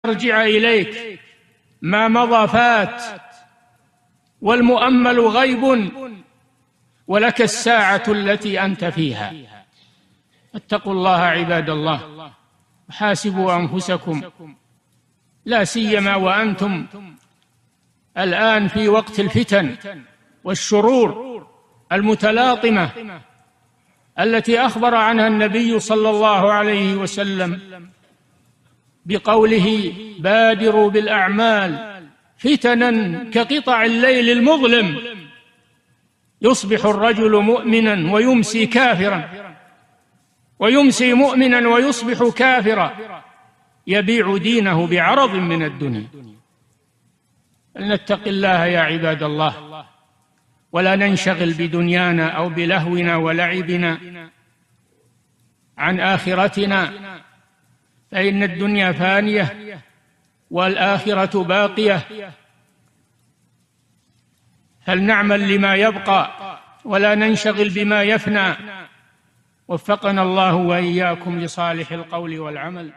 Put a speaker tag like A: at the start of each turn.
A: يرجع إليك، ما مضى فات، والمؤمل غيب، ولك الساعة التي أنت فيها. اتقوا الله عباد الله، حاسبوا أنفسكم، لا سيما وأنتم الآن في وقت الفتن والشرور المتلاطمة التي أخبر عنها النبي صلى الله عليه وسلم بقوله: بادروا بالأعمال فتنا كقطع الليل المظلم، يصبح الرجل مؤمنا ويمسي كافرا، ويمسي مؤمنا ويصبح كافرا، يبيع دينه بعرض من الدنيا. فلنتق الله يا عباد الله، ولا ننشغل بدنيانا أو بلهونا ولعبنا عن آخرتنا، فإن الدنيا فانية والآخرة باقية. فلنعمل لما يبقى ولا ننشغل بما يفنى. وفقنا الله وإياكم لصالح القول والعمل.